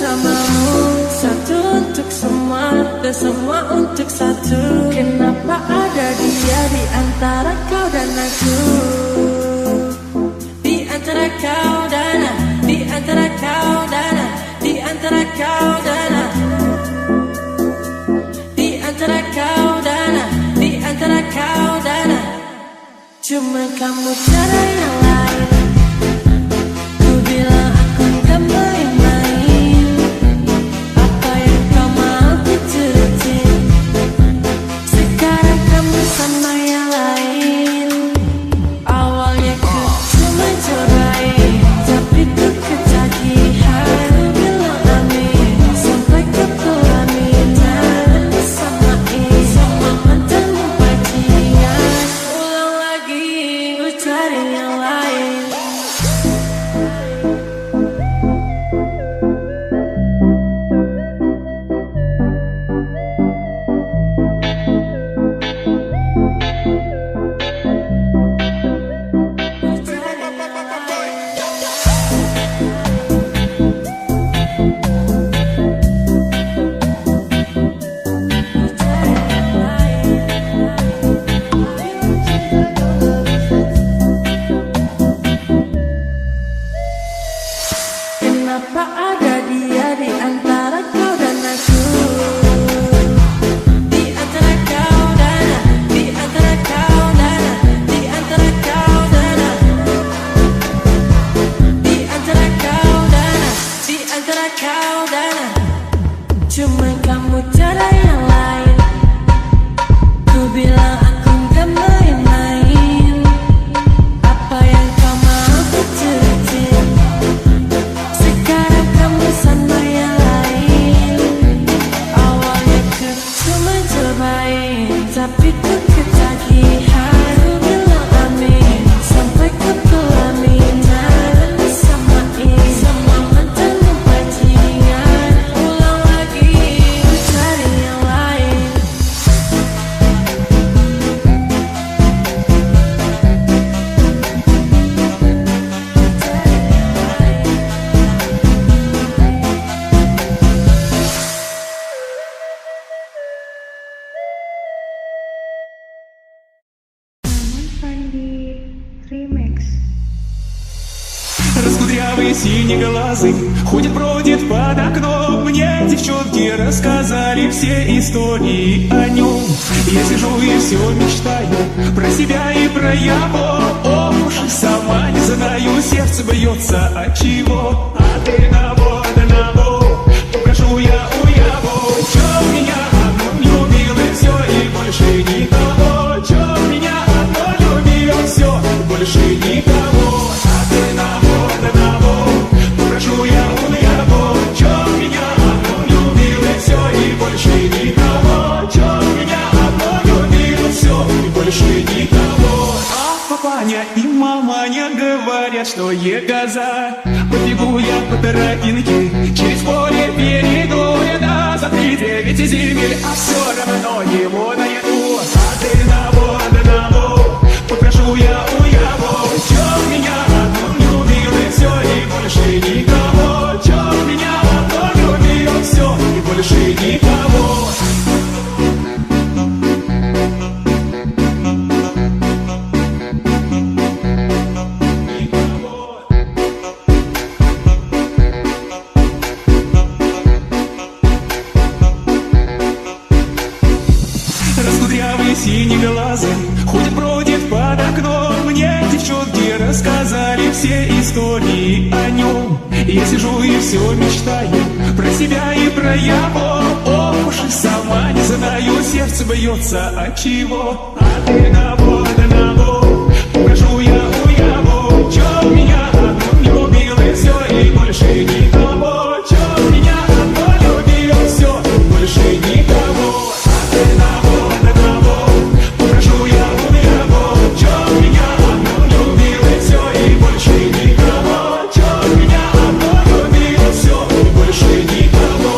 bersamamu. Satu untuk semua dan semua untuk satu. Kenapa ada dia di antara kau dan aku? Di antara kau dan aku, di antara kau dan aku, di antara kau dan aku, di antara kau dan aku, di antara kau dan aku. Cuma kamu cara yang lain. Ku bilang aku gak main-main. Apa yang kau mau ku turutin. Sekarang kamu sama yang lain. Awalnya ku cuma cobain, tapi ku ketagihan. Ku bilang amin sampai ku pelaminan. Disamain sama mantanmu bajingan. Ulang lagi ku cari yang lain. Kenapa ada dia di antara kau dan aku? Di antara kau dan aku, di antara kau dan aku, di antara kau dan aku, di antara kau dan aku, di antara kau dan aku. Cuma kamu cara yang lain. Ku bilang aku gak main-main. Apa yang kau mau ku turutin. Sekarang kamu sama yang lain. Awalnya ku cuma cobain, tapi ku ketagihan. Ku bilang amin sampai ku pelaminan. Disamain sama mantanmu bajingan. Ulang lagi ku cari yang lain. Раскудрявый синеглазый ходит-бродит под окном. Мне девчонки рассказали все истории о нем. Я сижу и все мечтаю про себя и про его. Ох уж и сама не знаю, сердце бьется от чего. А ты на воду, попрошу я у его. Чё меня одну любил и все, и больше никого. Чё меня одну любил, все, больше никого. А ты на попрошу я у него. Чё меня одну любил и все, и больше никого. Чё меня одну любил, все, и больше никого. А папаня и маманя говорят, что егоза. Побегу я по тропинке, через поле перейду. Да, за 3-9 земель, а все равно его найду. А ты на воду, попрошу я у его. Чё меня одну любил и все, и больше никого. Чё меня одну любил, все, и больше никого. Раскудрявый синеглазый ходит-бродит под окном. Мне девчонки рассказали все истории о нем. Я сижу и все мечтаю про себя и про его. Ох уж и сама не знаю, сердце бьется от чего. А ты на воду, попрошу я у его. Чё меня одну любил и все, и больше никого. Чё меня одну любил, все, и больше никого. А ты на воду, попрошу я у его. Чё меня одну любил и все, и больше никого. Чё меня одну любил, все, и больше никого.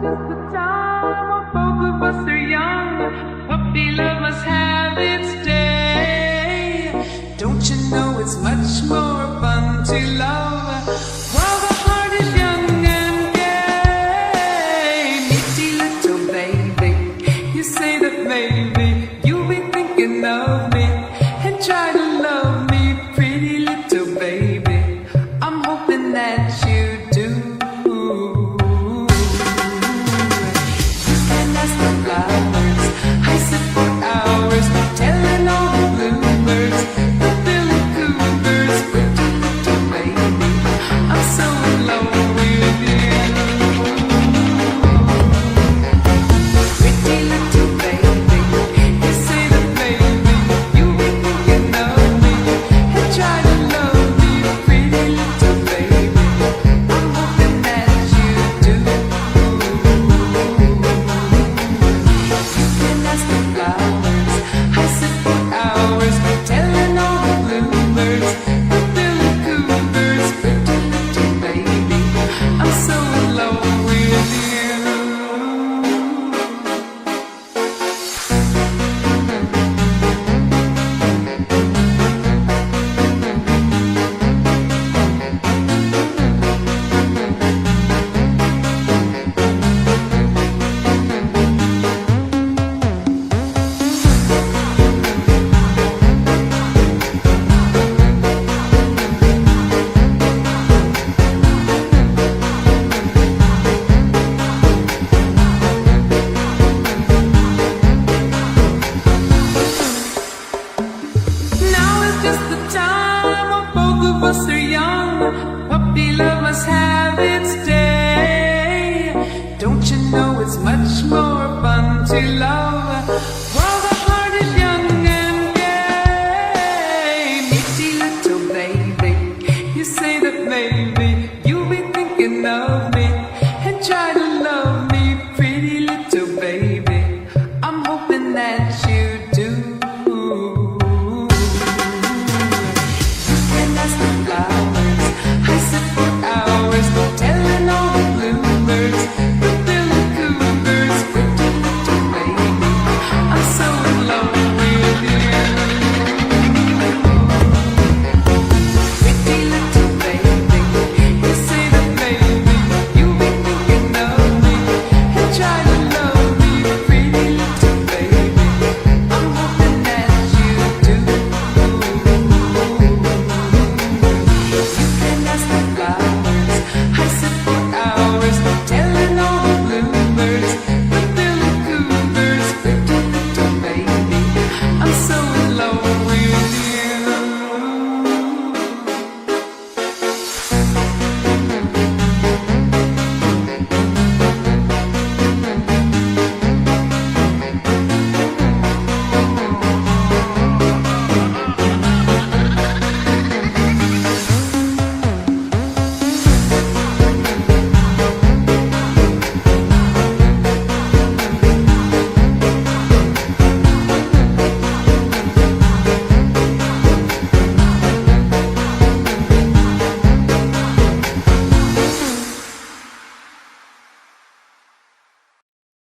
just a child.